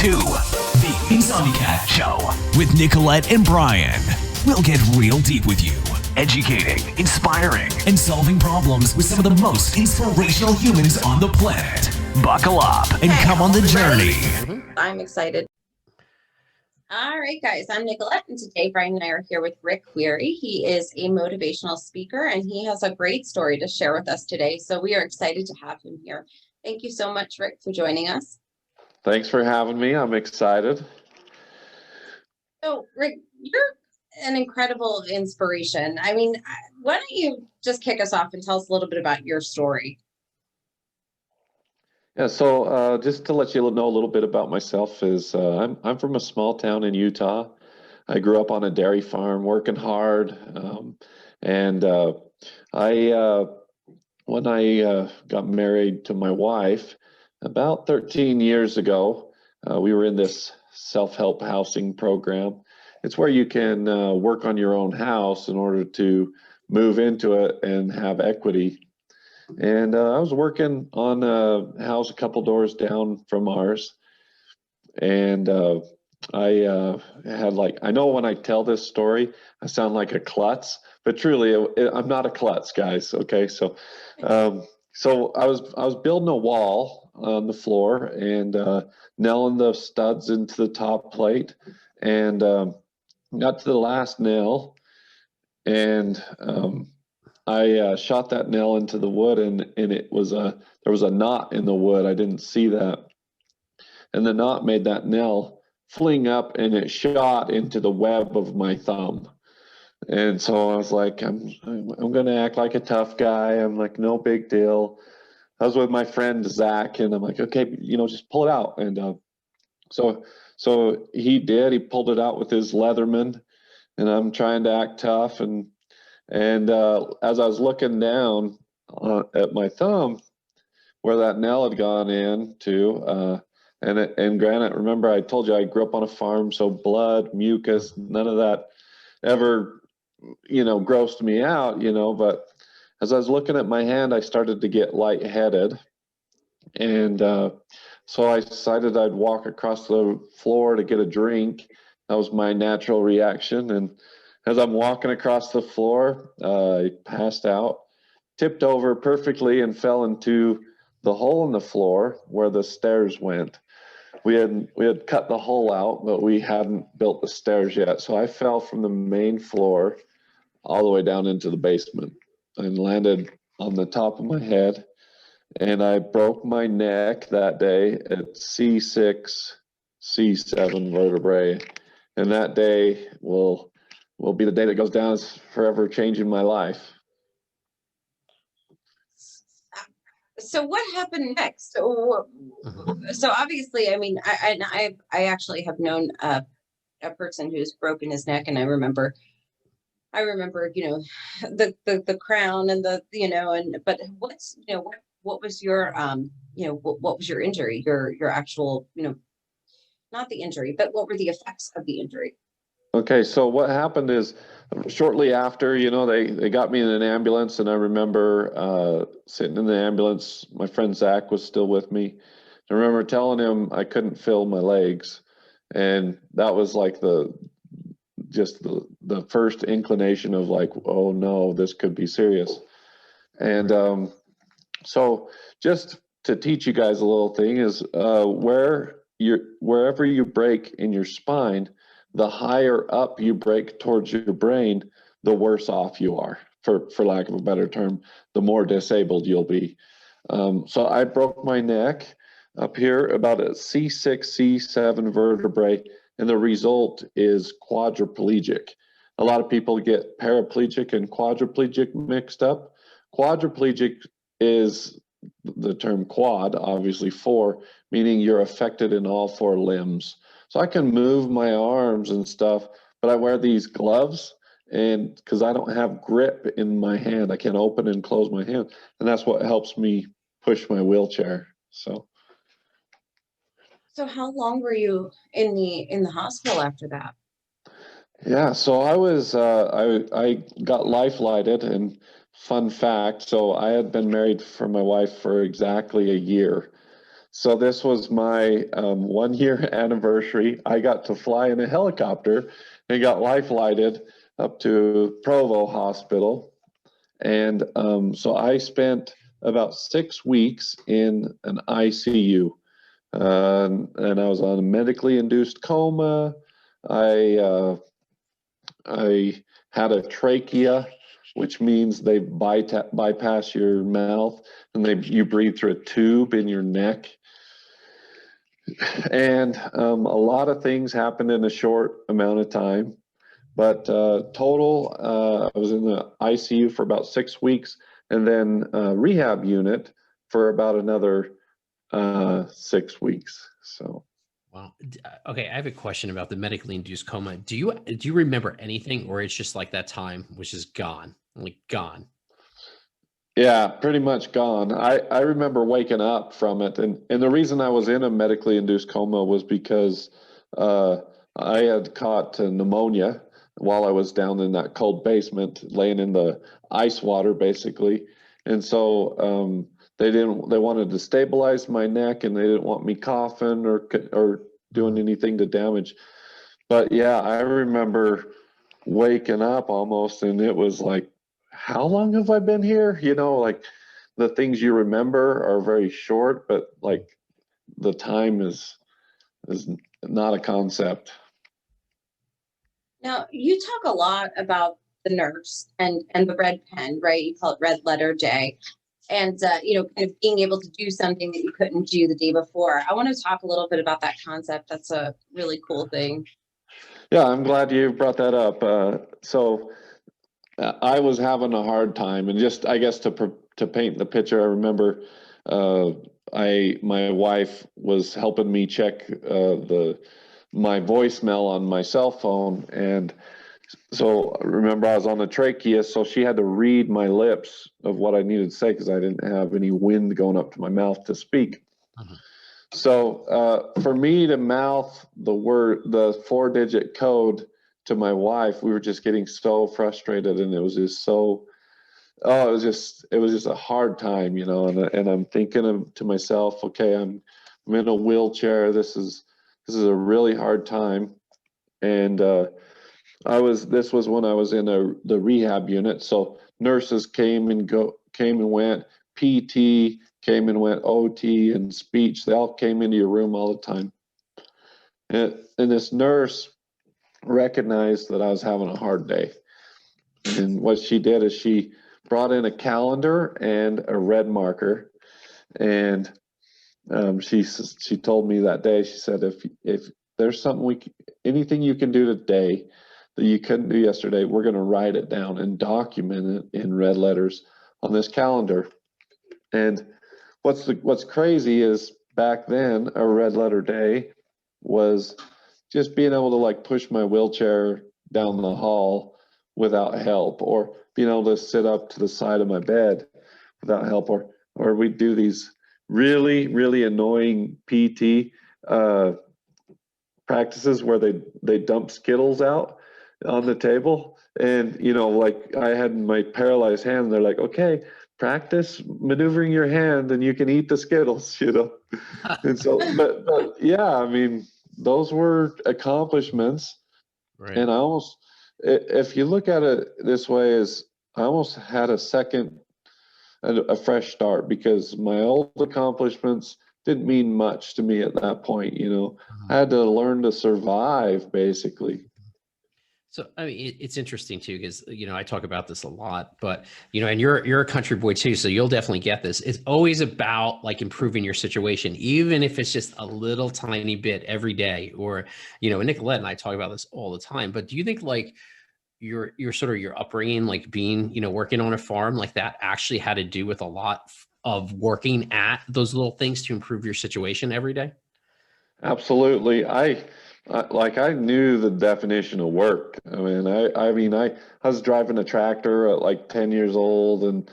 to the Insomniac Show with Nicolette and Brian. We'll get real deep with you, educating, inspiring, and solving problems with some of the most inspirational humans on the planet. Buckle up and come on the journey. I'm excited. All right, guys, I'm Nicolette, and today Brian and I are here with Rick Werry. He is a motivational speaker, and he has a great story to share with us today. So we are excited to have him here. Thank you so much, Rick, for joining us. Thanks for having me. I'm excited. So, Rick, you're an incredible inspiration. I mean, why don't you just kick us off and tell us a little bit about your story? Yeah, so just to let you know a little bit about myself is I'm from a small town in Utah. I grew up on a dairy farm, working hard, and when I got married to my wife about 13 years ago, we were in this self-help housing program. It's where you can work on your own house in order to move into it and have equity. And I was working on a house a couple doors down from ours. And I had I know when I tell this story, I sound like a klutz, but truly I'm not a klutz, guys. Okay. So I was building a wall on the floor and nailing the studs into the top plate, and got to the last nail, and I shot that nail into the wood, and there was a knot in the wood. I didn't see that, and the knot made that nail fling up, and it shot into the web of my thumb. And so I was like, I'm going to act like a tough guy. I'm like, no big deal. I was with my friend Zach, and I'm like, okay, just pull it out. And so he did. He pulled it out with his Leatherman, and I'm trying to act tough. And as I was looking down at my thumb, where that nail had gone into, and granted, remember I told you I grew up on a farm, so blood, mucus, none of that ever, grossed me out, but as I was looking at my hand, I started to get lightheaded. And so I decided I'd walk across the floor to get a drink. That was my natural reaction. And as I'm walking across the floor, I passed out, tipped over perfectly, and fell into the hole in the floor where the stairs went. We had cut the hole out, but we hadn't built the stairs yet. So I fell from the main floor all the way down into the basement and landed on the top of my head. And I broke my neck that day at C6, C7 vertebrae. And that day will be the day that goes down as forever changing my life. So what happened next? So obviously, I mean, I actually have known a person who's broken his neck, and I remember, the crown and but what was your what was your injury? Your actual, not the injury, but what were the effects of the injury? Okay, so what happened is shortly after, they got me in an ambulance, and I remember sitting in the ambulance. My friend Zach was still with me. I remember telling him I couldn't feel my legs, and that was like the first inclination of like, oh no, this could be serious. And so just to teach you guys a little thing is wherever you break in your spine, the higher up you break towards your brain, the worse off you are, for lack of a better term, the more disabled you'll be. So I broke my neck up here about a C6, C7 vertebrae, and the result is quadriplegic. A lot of people get paraplegic and quadriplegic mixed up. Quadriplegic is the term quad, obviously four, meaning you're affected in all four limbs. So I can move my arms and stuff, but I wear these gloves, and because I don't have grip in my hand, I can't open and close my hand, and that's what helps me push my wheelchair. So how long were you in the hospital after that? Yeah, so I was I got life lighted, and fun fact, so I had been married for my wife for exactly a year. So this was my 1 year anniversary. I got to fly in a helicopter and got life flighted up to Provo Hospital. And so I spent about 6 weeks in an ICU. And I was on a medically induced coma. I had a trachea, which means they bypass your mouth and you breathe through a tube in your neck. And a lot of things happened in a short amount of time. But total, I was in the ICU for about 6 weeks, and then rehab unit for about another 6 weeks. So. Wow. Okay, I have a question about the medically induced coma. Do you remember anything, or it's just like that time which is gone, like gone? Yeah, pretty much gone. I remember waking up from it, and the reason I was in a medically induced coma was because I had caught pneumonia while I was down in that cold basement, laying in the ice water, basically. And so they wanted to stabilize my neck, and they didn't want me coughing or doing anything to damage. But yeah, I remember waking up almost, and it was like, how long have I been here? Like the things you remember are very short, but like the time is not a concept. Now, you talk a lot about the nurse and the red pen, right? You call it red letter day. And, kind of being able to do something that you couldn't do the day before. I want to talk a little bit about that concept. That's a really cool thing. Yeah, I'm glad you brought that up. So I was having a hard time, and just, I guess, to paint the picture, I remember my wife was helping me check my voicemail on my cell phone, and so remember I was on the trachea, so she had to read my lips of what I needed to say because I didn't have any wind going up to my mouth to speak. Uh-huh. So for me to mouth the 4-digit code to my wife, we were just getting so frustrated, and it was just it was just a hard time, and I'm thinking to myself, okay, I'm in a wheelchair. This is a really hard time. And this was when I was in the rehab unit. So nurses came and went, PT came and went, OT and speech. They all came into your room all the time. And this nurse recognized that I was having a hard day. And what she did is she brought in a calendar and a red marker. And she told me that day, she said, if there's anything you can do today that you couldn't do yesterday, we're going to write it down and document it in red letters on this calendar. And what's crazy is back then, a red letter day was just being able to like push my wheelchair down the hall without help, or being able to sit up to the side of my bed without help, or we'd do these really, really annoying PT practices where they dump Skittles out on the table. And, like I had my paralyzed hand, they're like, okay, practice maneuvering your hand and you can eat the Skittles, And so, but yeah, I mean, those were accomplishments. Right. And if you look at it this way, is I almost had a fresh start, because my old accomplishments didn't mean much to me at that point. I had to learn to survive, basically. So, I mean, it's interesting too, because, I talk about this a lot, but, and you're a country boy too, so you'll definitely get this. It's always about like improving your situation, even if it's just a little tiny bit every day, or, Nicolette and I talk about this all the time, but do you think like your sort of your upbringing, like being, working on a farm, like that actually had to do with a lot of working at those little things to improve your situation every day? Absolutely. I knew the definition of work. I was driving a tractor at like 10 years old, and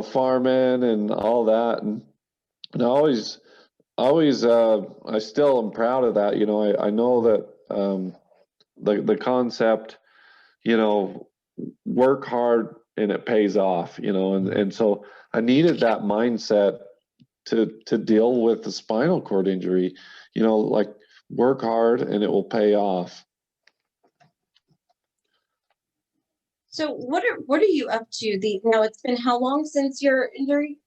farming and all that, and I still am proud of that. I know that the concept, work hard and it pays off, and so I needed that mindset to deal with the spinal cord injury. You know, like work hard and it will pay off. So what are you up to? Now it's been how long since your injury?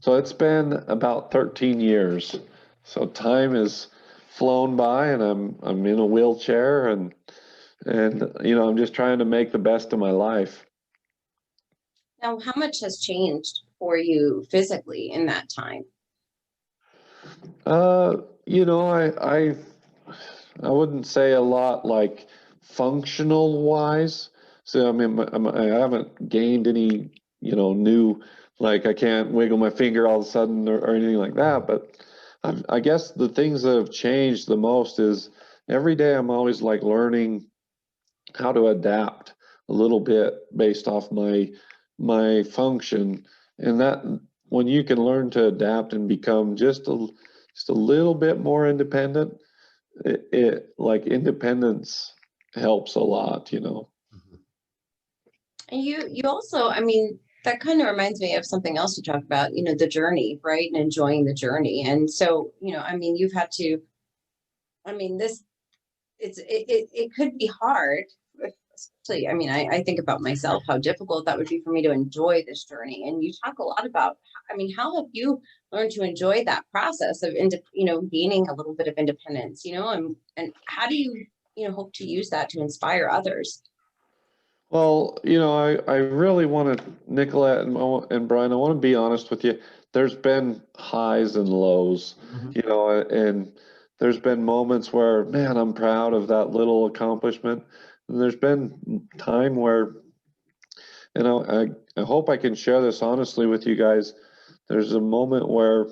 So it's been about 13 years. So time has flown by, and I'm in a wheelchair, and you know, I'm just trying to make the best of my life. Now, how much has changed for you physically in that time? You know, I wouldn't say a lot, like functional wise. So I mean, I haven't gained any, you know, new, like I can't wiggle my finger all of a sudden or anything like that. But I guess the things that have changed the most is every day I'm always like learning how to adapt a little bit based off my function, and that when you can learn to adapt and become just a little bit more independent, it like independence helps a lot, you know. And you also, I mean, that kind of reminds me of something else to talk about, you know, the journey, right? And enjoying the journey. And so, you know, I mean, you've had to, I mean, it could be hard, especially, I mean, I think about myself, how difficult that would be for me to enjoy this journey. And you talk a lot about, I mean, how have you learned to enjoy that process of, you know, gaining a little bit of independence, you know, and how do you, you know, hope to use that to inspire others? Well, you know, I really want to, Nicolette and Brian, I want to be honest with you. There's been highs and lows, you know, and there's been moments where, man, I'm proud of that little accomplishment. And there's been time where, you know, I hope I can share this honestly with you guys. There's a moment where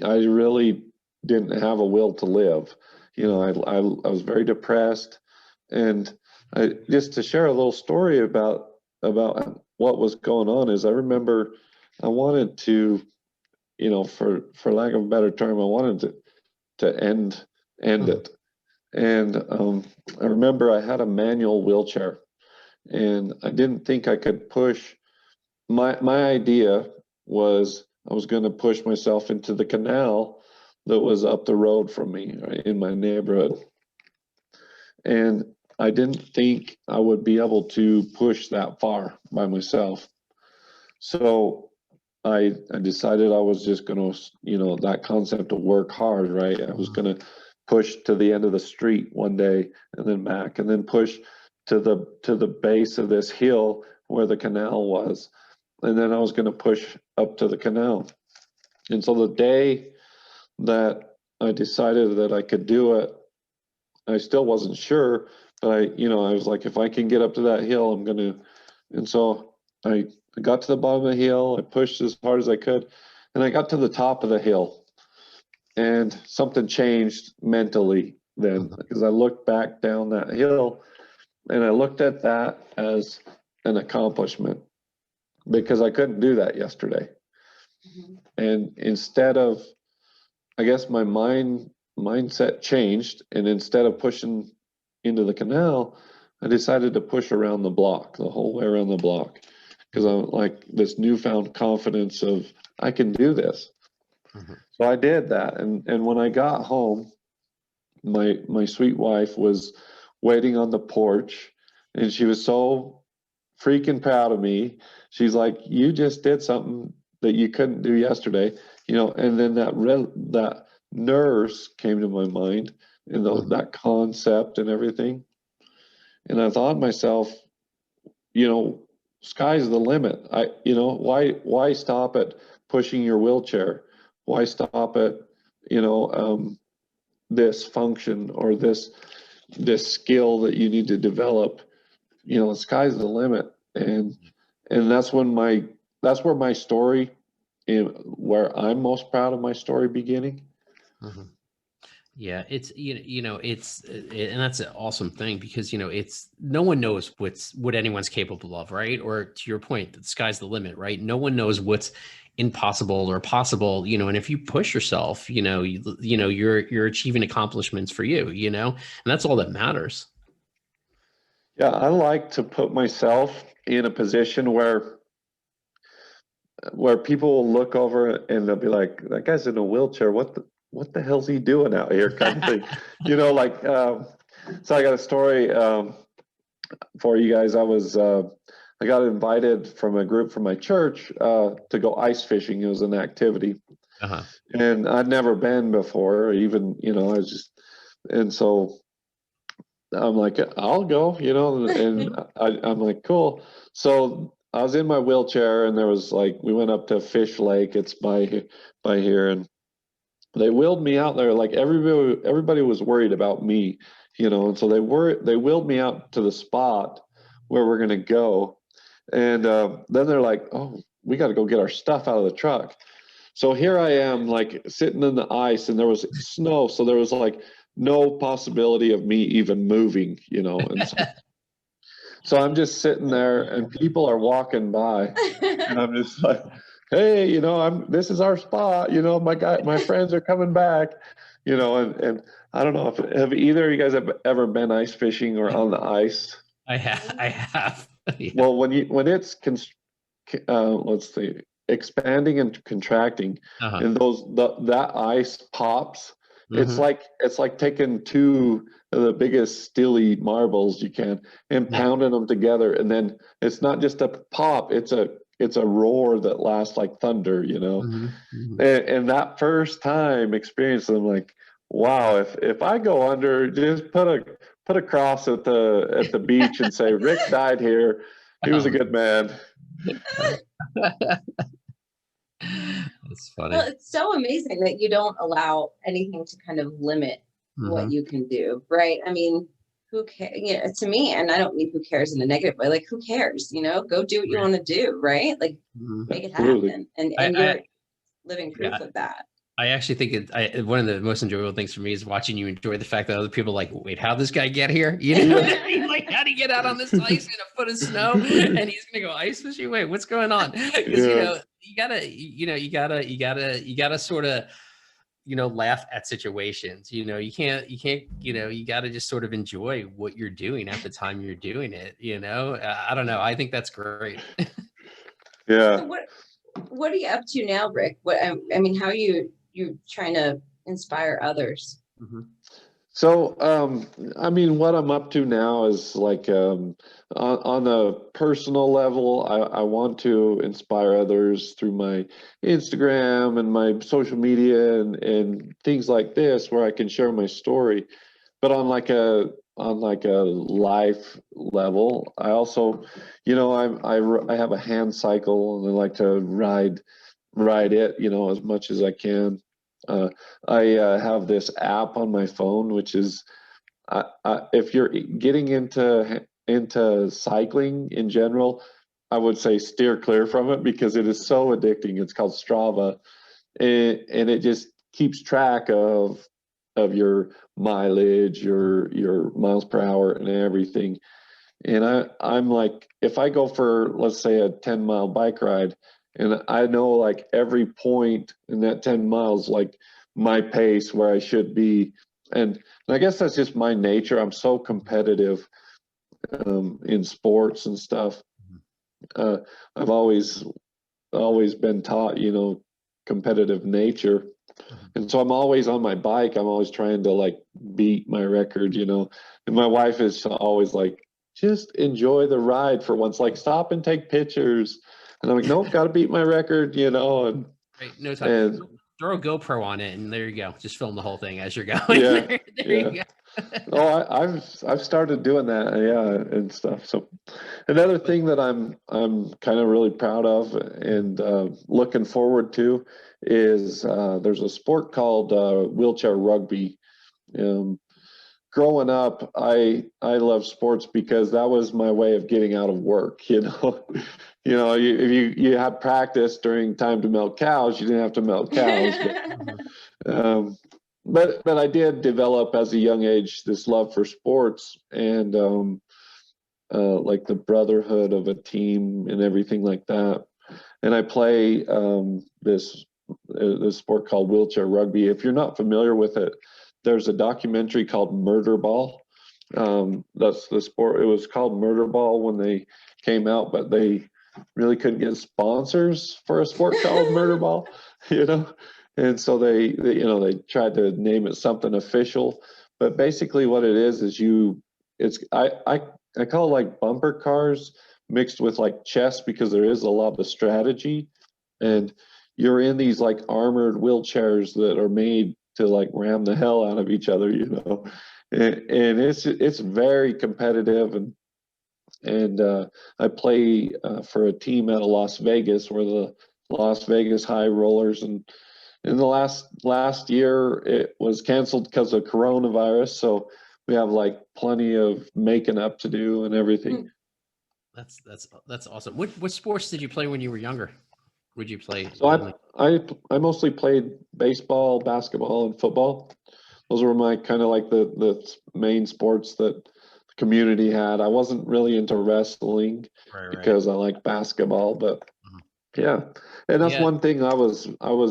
I really didn't have a will to live. You know, I was very depressed, and just to share a little story about what was going on is I remember I wanted to, you know, for lack of a better term, I wanted to end it. And I remember I had a manual wheelchair, and I didn't think I could push. My idea was I was going to push myself into the canal that was up the road from me, right, in my neighborhood. And I didn't think I would be able to push that far by myself. So I decided I was just going to, you know, that concept of work hard, right? I was going to push to the end of the street one day and then back, and then push to the base of this hill where the canal was. And then I was going to push up to the canal. And so the day that I decided that I could do it, I still wasn't sure, but I was like, if I can get up to that hill, I'm going to. And so I got to the bottom of the hill, I pushed as hard as I could, and I got to the top of the hill. And something changed mentally then, because I looked back down that hill and I looked at that as an accomplishment, because I couldn't do that yesterday. And instead of, I guess my mindset changed, and instead of pushing into the canal, I decided to push around the block, the whole way around the block, because I'm like this newfound confidence of I can do this. So I did that, and when I got home, my sweet wife was waiting on the porch, and she was so freaking proud of me. She's like, "You just did something that you couldn't do yesterday," you know. And then that nurse came to my mind, and that concept and everything. And I thought to myself, you know, sky's the limit. Why stop at pushing your wheelchair? Why stop at, you know, this function or this skill that you need to develop? You know, the sky's the limit. And that's where my story, where I'm most proud of my story beginning. Yeah, it's and that's an awesome thing, because it's no one knows what anyone's capable of, right? Or to your point, the sky's the limit, right? No one knows what's impossible or possible, and if you push yourself, you're achieving accomplishments for you, and that's all that matters. Yeah, I like to put myself in a position where where people will look over and they'll be like, that guy's in a wheelchair. What the hell's he doing out here, kind of thing. Like, so I got a story for you guys. I got invited from a group from my church to go ice fishing. It was an activity. Uh-huh. And I'd never been before, even, and so I'm like, I'll go, and I'm like, cool. So I was in my wheelchair, and there was like, we went up to Fish Lake. It's by here, and they wheeled me out there. Like everybody was worried about me, and so they wheeled me out to the spot where we're gonna go, and then they're like, oh, we got to go get our stuff out of the truck. So here I am, like sitting in the ice, and there was snow, so there was like no possibility of me even moving, and so I'm just sitting there, and people are walking by, and I'm just like, hey, this is our spot, my friends are coming back, and I don't know have either of you guys have ever been ice fishing or on the ice? I have. Yeah. Well, when it's let's see, expanding and contracting, and that ice pops. Mm-hmm. It's like taking two of the biggest steely marbles you can and pounding them together, and then it's not just a pop, it's a roar that lasts like thunder, Mm-hmm. Mm-hmm. and that first time experience, I'm like, wow, if I go under, just put a cross at the beach and say Rick died here, he was a good man. That's funny. Well, it's so amazing that you don't allow anything to kind of limit what you can do, right? I mean, who cares? To me, and I don't mean who cares in a negative way, like who cares? Go do what you want to do, right? Like make it happen. And you're living proof of that. I actually think one of the most enjoyable things for me is watching you enjoy the fact that other people are like, wait, how'd this guy get here? Like, how'd he get out on this ice in a foot of snow and he's gonna go ice fishing? Wait, what's going on? Because you gotta sort of laugh at situations. You can't you gotta just sort of enjoy what you're doing at the time you're doing it. I don't know. I think that's great. Yeah. So what are you up to now, Rick? I mean, how are you trying to inspire others? Mm-hmm. So, I mean, what I'm up to now is like on a personal level, I want to inspire others through my Instagram and my social media and things like this, where I can share my story. But on like a life level, I also, I have a hand cycle, and I like to ride it, as much as I can. I have this app on my phone, which is, if you're getting into cycling in general, I would say steer clear from it because it is so addicting. It's called Strava, and it just keeps track of your mileage, your miles per hour, and everything. And I'm like, if I go for, let's say, a 10-mile bike ride, and I know like every point in that 10 miles, like my pace where I should be. And I guess that's just my nature. I'm so competitive in sports and stuff. I've always been taught, competitive nature. And so I'm always on my bike. I'm always trying to like beat my record, and my wife is always like, just enjoy the ride for once, like stop and take pictures. And I'm like, nope, got to beat my record, and right, no time. And throw a GoPro on it, and there you go. Just film the whole thing as you're going. Yeah, there you go. Oh, I've started doing that, and stuff. So another thing that I'm kind of really proud of and looking forward to is there's a sport called wheelchair rugby. Growing up, I love sports because that was my way of getting out of work. If you had practice during time to milk cows, you didn't have to milk cows. But I did develop as a young age this love for sports and like the brotherhood of a team and everything like that. And I play this sport called wheelchair rugby. If you're not familiar with it, there's a documentary called Murder Ball. That's the sport. It was called Murder Ball when they came out, but they really couldn't get sponsors for a sport called murder ball, and so they tried to name it something official, but basically what it is I call it like bumper cars mixed with like chess, because there is a lot of strategy, and you're in these like armored wheelchairs that are made to like ram the hell out of each other, and it's very competitive, and I play for a team out of Las Vegas. We're the Las Vegas High Rollers, and in the last year it was canceled because of coronavirus, so we have like plenty of making up to do and everything. That's awesome. What sports did you play when you were younger? Would you play? So I mostly played baseball, basketball, and football. Those were my kind of like the main sports that the community had. I wasn't really into wrestling because I like basketball, but yeah. And that's one thing I was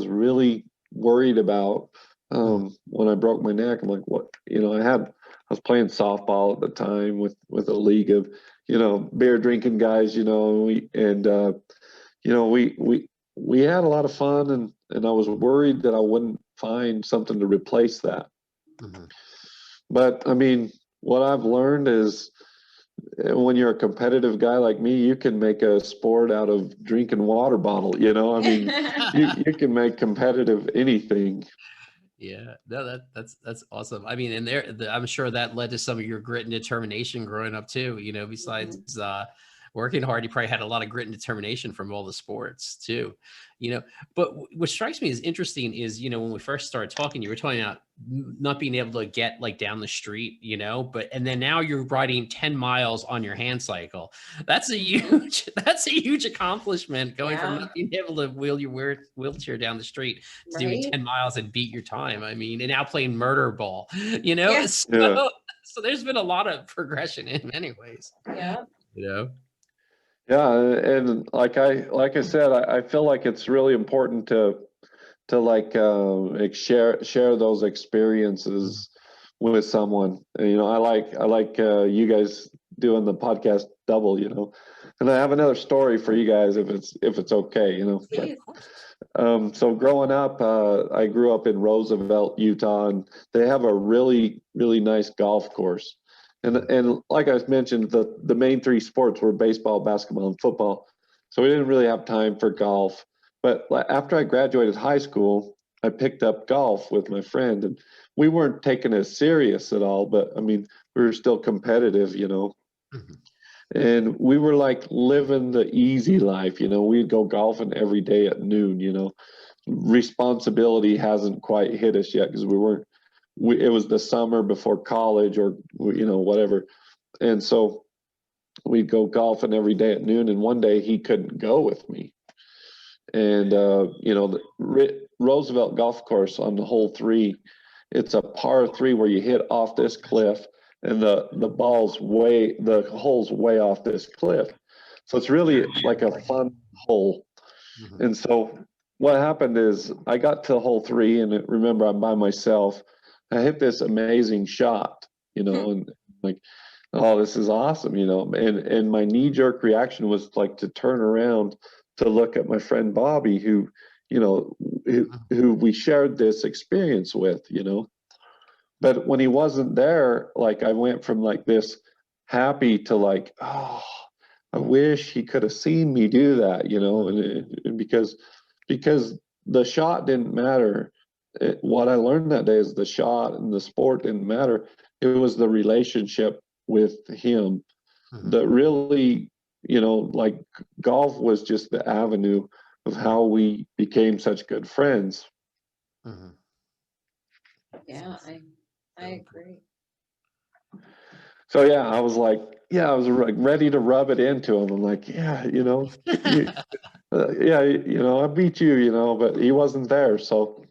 really worried about when I broke my neck. I'm like, what, I was playing softball at the time with a league of, beer drinking guys, we had a lot of fun, and I was worried that I wouldn't find something to replace that. But I mean, what I've learned is when you're a competitive guy like me, you can make a sport out of drinking water bottle, I mean, you can make competitive anything. Yeah, no, that's awesome. I mean, and I'm sure that led to some of your grit and determination growing up too. Besides working hard, you probably had a lot of grit and determination from all the sports too. But what strikes me as interesting is, when we first started talking, you were talking about not being able to get like down the street, and then now you're riding 10 miles on your hand cycle. That's a huge accomplishment, going from not being able to wheel your wheelchair down the street to doing 10 miles and beat your time. I mean, and now playing murder ball, so there's been a lot of progression in many ways. Yeah, and like I said, I feel like it's really important to like share those experiences with someone. And, I like you guys doing the podcast double, and I have another story for you guys if it's okay, So growing up, I grew up in Roosevelt, Utah, and they have a really, really nice golf course. And like I mentioned, the main three sports were baseball, basketball, and football. So we didn't really have time for golf. But after I graduated high school, I picked up golf with my friend, and we weren't taking it serious at all. But I mean, we were still competitive, And we were like living the easy life, We'd go golfing every day at noon, Responsibility hasn't quite hit us yet because it was the summer before college or, whatever. And so we'd go golfing every day at noon. And one day he couldn't go with me. And, the Roosevelt golf course on the hole 3, it's a par 3 where you hit off this cliff, and the hole's way off this cliff. So it's really like a fun hole. And so what happened is I got to hole 3, and remember, I'm by myself. I hit this amazing shot, and like, oh, this is awesome, and my knee-jerk reaction was like to turn around to look at my friend Bobby, who we shared this experience with, But when he wasn't there, like I went from like this happy to like, oh, I wish he could have seen me do that, and because the shot didn't matter. What I learned that day is the shot and the sport didn't matter. It was the relationship with him that really, like golf was just the avenue of how we became such good friends. Yeah, I agree. So yeah, I was like ready to rub it into him. I'm like, yeah, I beat you, but he wasn't there. So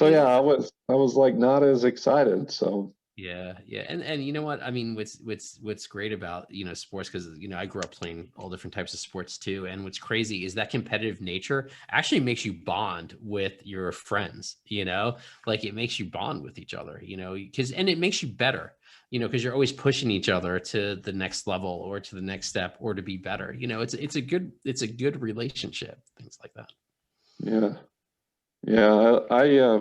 yeah, I was like not as excited. So Yeah. And you know what? I mean, what's great about, sports, because, I grew up playing all different types of sports too. And what's crazy is that competitive nature actually makes you bond with your friends, like it makes you bond with each other, and it makes you better, because you're always pushing each other to the next level or to the next step or to be better. It's a good relationship, things like that. Yeah. Yeah.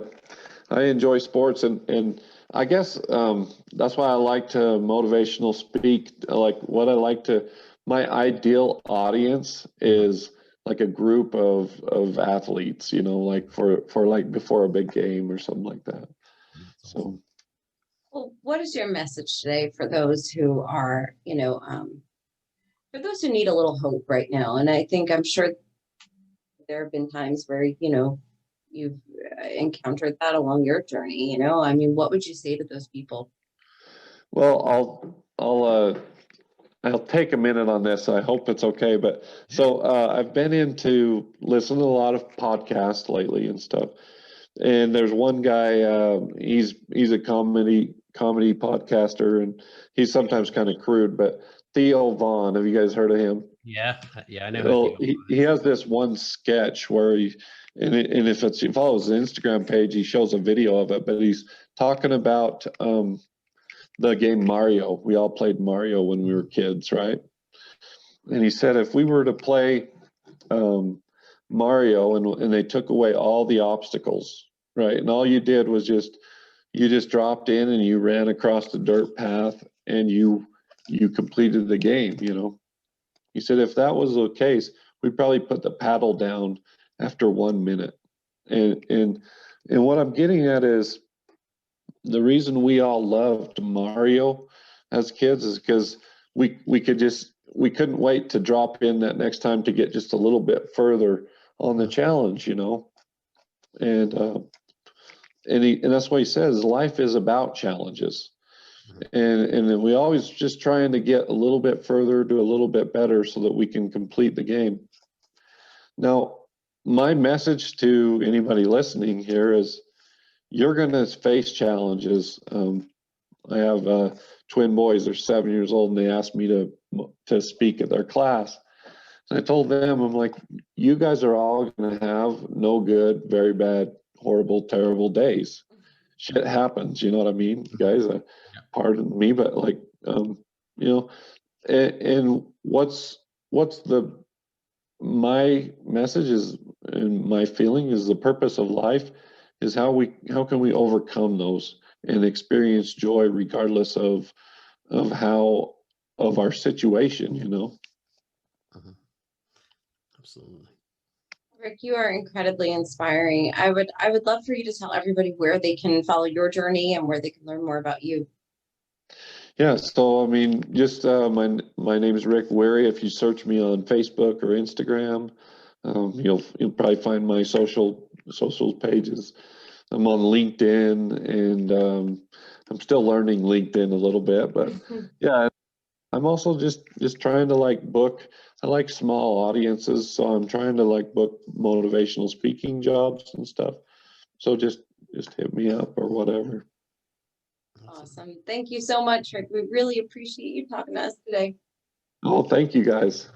I enjoy sports, and I guess that's why I like to motivational speak. Like what I like to, my ideal audience is like a group of athletes, like for like before a big game or something like that. That's awesome. So, Well, what is your message today for those who are, for those who need a little hope right now? And I'm sure there have been times where, you've encountered that along your journey, I mean, what would you say to those people? well, I'll take a minute on this. I hope it's okay. But so I've been into listening to a lot of podcasts lately and stuff. And there's one guy, he's a comedy podcaster, and he's sometimes kind of crude, but Theo Vaughn, have you guys heard of him? Yeah. I know. Well, he has this one sketch where and if you follow his Instagram page, he shows a video of it, but he's talking about the game Mario. We all played Mario when we were kids, right? And he said if we were to play Mario and they took away all the obstacles, right? And all you did was you just dropped in and you ran across the dirt path and you completed the game, He said if that was the case, we'd probably put the paddle down after 1 minute. And what I'm getting at is the reason we all loved Mario as kids is because we couldn't wait to drop in that next time to get just a little bit further on the challenge, and that's what he says. Life is about challenges, and then we always just trying to get a little bit further, do a little bit better, so that we can complete the game. Now, my message to anybody listening here is you're going to face challenges. I have twin boys. They're 7 years old, and they asked me to speak at their class. And I told them, I'm like, you guys are all going to have no good, very bad, horrible, terrible days. Shit happens. You know what I mean, guys? Pardon me, but like, and what's my message is, and my feeling is, the purpose of life is how can we overcome those and experience joy regardless of our situation, Absolutely. Rick, you are incredibly inspiring. I would love for you to tell everybody where they can follow your journey and where they can learn more about you. Yeah, so I mean, just my name is Rick Werry. If you search me on Facebook or Instagram, you'll probably find my social pages. I'm on LinkedIn, and I'm still learning LinkedIn a little bit, but yeah, I'm also just trying to book. I like small audiences, so I'm trying to book motivational speaking jobs and stuff. So just hit me up or whatever. Awesome. Thank you so much, Rick. We really appreciate you talking to us today. Oh, thank you guys.